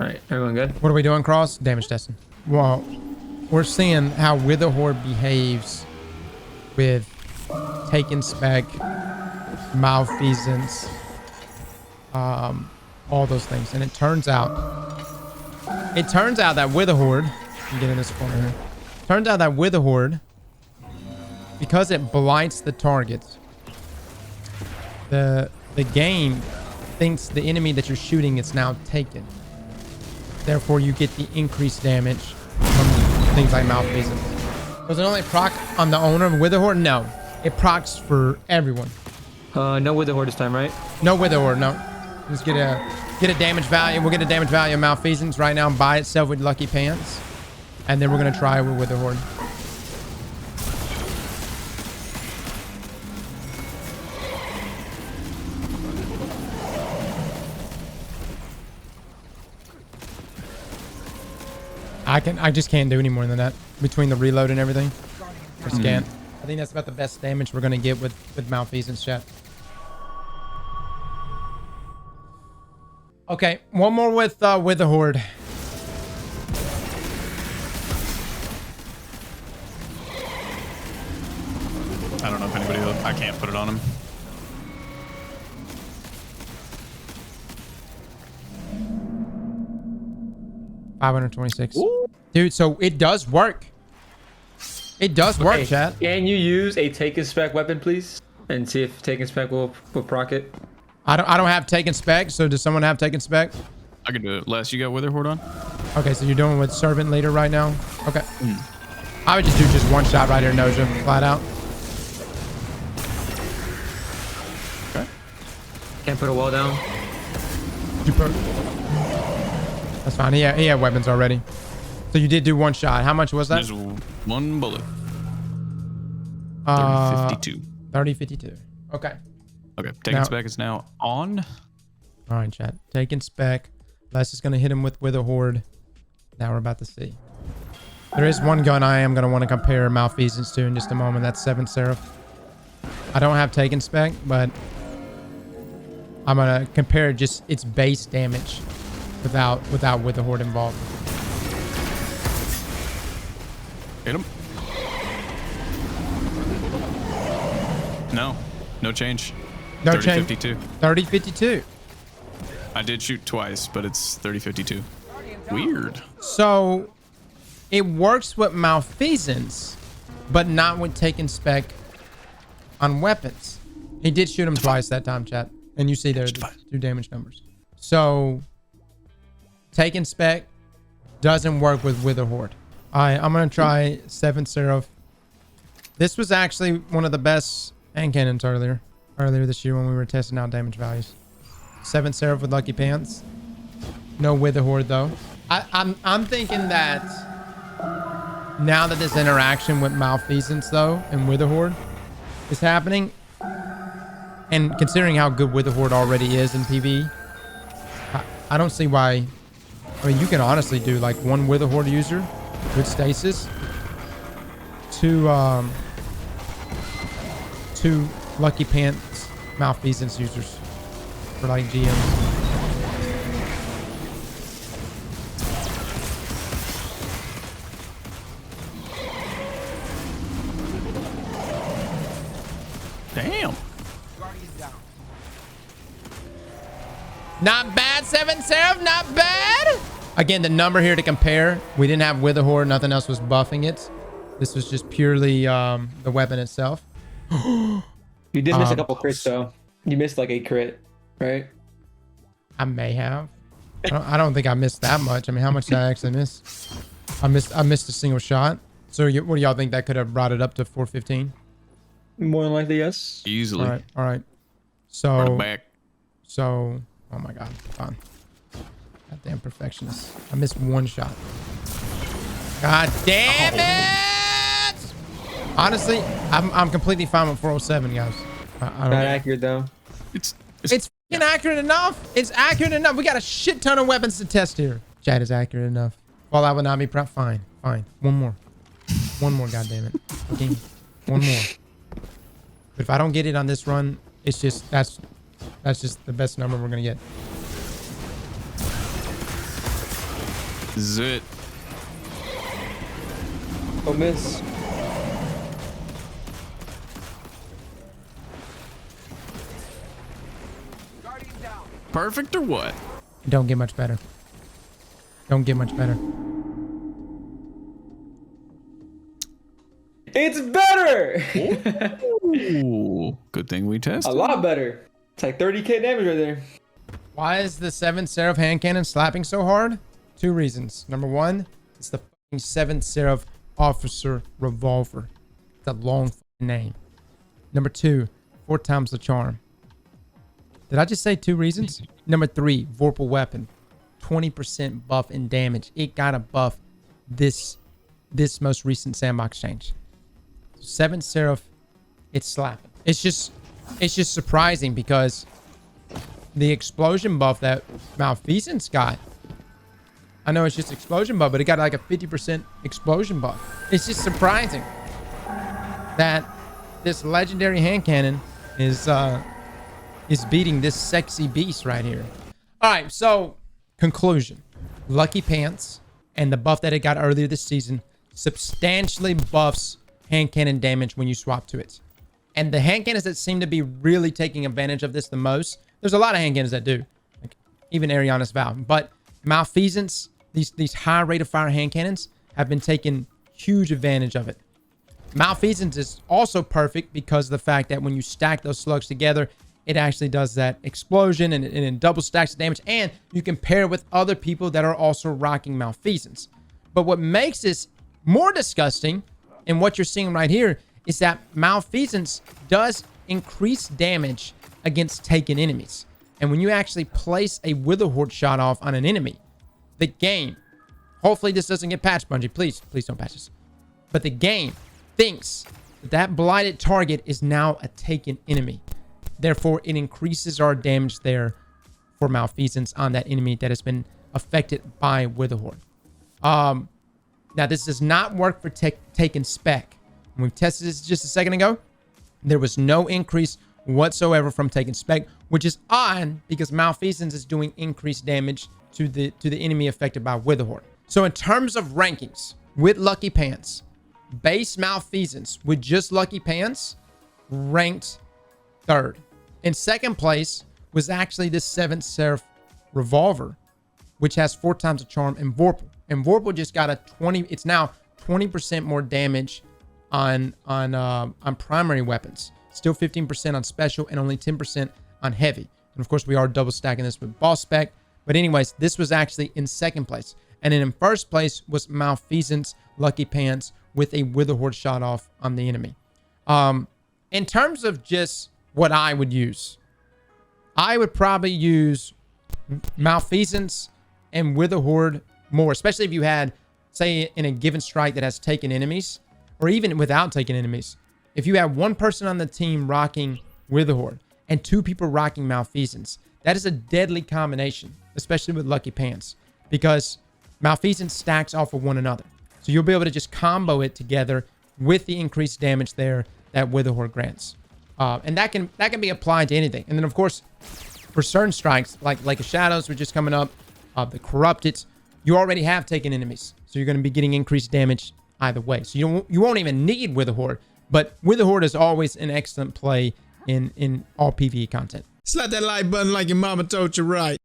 All right, everyone good? What are we doing, Cross? Damage testing. Well, we're seeing how Witherhoard behaves with taking spec, Malfeasance, all those things. And it turns out that Witherhoard, I'm getting this corner here. Turns out that Witherhoard, because it blights the targets, the game thinks the enemy that you're shooting is now taken. Therefore, you get the increased damage from things like Malfeasance. Was it only proc on the owner of Witherhoard? No. It procs for everyone. No Witherhoard this time, right? No Witherhoard, no. Just get a damage value. We'll get a damage value of Malfeasance right now by itself with Lucky Pants. And then we're going to try with Witherhoard. I just can't do any more than that between the reload and everything. Or scan. I think that's about the best damage we're gonna get with Malfeasance, chat. Okay, one more with Witherhoard. I don't know if anybody else, I can't put it on him. $526. Dude, so it does work. It does work, chat. Can you use a taken spec weapon, please? And see if taken spec will proc it. I don't have taken spec, so does someone have taken spec? I can do it. Les, you got Witherhoard on? Okay, so you're doing with Servant Leader right now? Okay. I would just do just one shot right here, Noja, flat out. Okay. Can't put a wall down. That's fine. He had weapons already. So you did do one shot. How much was that? There's one bullet. 3052. 3052. Okay. Okay. Taking spec is now on. All right, chat. Taking spec. Les is going to hit him with Witherhoard. Now we're about to see. There is one gun I am going to want to compare Malfeasance to in just a moment. That's 7 SERAPH. I don't have taken spec, but I'm going to compare just its base damage without Witherhoard involved. Hit him. No change. No change. 3052. 3052. I did shoot twice, but it's 3052. Weird. So it works with Malfeasance, but not with taking spec on weapons. He did shoot him twice that time, chat. And you see there the 2 damage numbers. So taking spec doesn't work with Witherhoard. All right, I'm going to try 7 SERAPH. This was actually one of the best hand cannons earlier this year when we were testing out damage values. 7 SERAPH with Lucky Pants. No Witherhoard though. I'm thinking that now that this interaction with Malfeasance though and Witherhoard is happening, and considering how good Witherhoard already is in PvE, I don't see why. I mean, you can honestly do like 1 Witherhoard user with stasis, 2 Lucky Pants Malfeasance users for like GMs. Damn. Not bad, 7 SERAPH, not bad. Again, the number here to compare, we didn't have Witherhoard, nothing else was buffing it. This was just purely the weapon itself. You did miss a couple crits though. You missed like a crit, right? I may have. I don't think I missed that much. I mean, how much did I actually miss? I missed a single shot. So what do y'all think that could have brought it up to 415? More than likely, yes. Easily. All right. Run So it back. oh my god, fine. Goddamn perfectionist. I missed 1 shot. God damn it! Honestly, I'm completely fine with 407, guys. I don't Not accurate though. It's fucking accurate enough. It's accurate enough. We got a shit ton of weapons to test here. Chat is accurate enough. Fallout would not be proud. Fine. One more. One more, goddammit. Okay. One more. But if I don't get it on this run, it's just that's just the best number we're gonna get. Zit. Oh, miss. Perfect or what? Don't get much better. Don't get much better. It's better. Ooh, good thing we A tested. lot better. It's like 30k damage right there. Why is the 7th Seraph hand cannon slapping so hard? 2 reasons. Number 1, it's the fucking 7th Seraph Officer Revolver. It's a long fucking name. Number 2, 4 times the charm. Did I just say 2 reasons? Number 3, Vorpal weapon. 20% buff in damage. It got a buff this most recent sandbox change. 7th Seraph, it's slapping. It's just surprising because the explosion buff that Malfeasance got, I know it's just explosion buff, but it got like a 50% explosion buff. It's just surprising that this legendary hand cannon is beating this sexy beast right here. All right, so conclusion. Lucky Pants and the buff that it got earlier this season substantially buffs hand cannon damage when you swap to it. And the hand cannons that seem to be really taking advantage of this the most, there's a lot of hand cannons that do, like even Ariana's Vow, but Malfeasance, these high rate of fire hand cannons have been taking huge advantage of it. Malfeasance is also perfect because of the fact that when you stack those slugs together, it actually does that explosion and it double stacks the damage, and you can pair it with other people that are also rocking Malfeasance. But what makes this more disgusting, and what you're seeing right here, is that Malfeasance does increase damage against taken enemies. And when you actually place a Witherhoard shot off on an enemy, the game, hopefully this doesn't get patched, Bungie, please don't patch this, but the game thinks that blighted target is now a taken enemy. Therefore, it increases our damage there for Malfeasance on that enemy that has been affected by Witherhoard. Now, this does not work for taken spec. When we tested this just a second ago, there was no increase whatsoever from taken spec, which is odd because Malfeasance is doing increased damage to the enemy affected by Witherhoard. So in terms of rankings, with Lucky Pants, base Malfeasance with just Lucky Pants ranked 3rd. In 2nd place was actually the 7th Seraph Revolver, which has 4 times the charm and Vorpal. And Vorpal just got a 20. It's now 20% more damage on primary weapons. Still 15% on special and only 10% on heavy. And of course, we are double stacking this with boss spec. But anyways, this was actually in 2nd place. And then in 1st place was Malfeasance Lucky Pants with a Witherhoard shot off on the enemy. In terms of just what I would use, I would probably use Malfeasance and Witherhoard more, especially if you had, say, in a given strike that has taken enemies, or even without taking enemies. If you have 1 person on the team rocking Witherhoard and 2 people rocking Malfeasance, that is a deadly combination, especially with Lucky Pants, because Malfeasance stacks off of one another. So you'll be able to just combo it together with the increased damage there that Witherhoard grants. And that can be applied to anything. And then, of course, for certain strikes, like the Shadows, which is coming up, the Corrupted, you already have taken enemies. So you're going to be getting increased damage either way. So you won't even need Witherhoard. But Witherhoard is always an excellent play in all PvE content. Slap that like button like your mama told you right.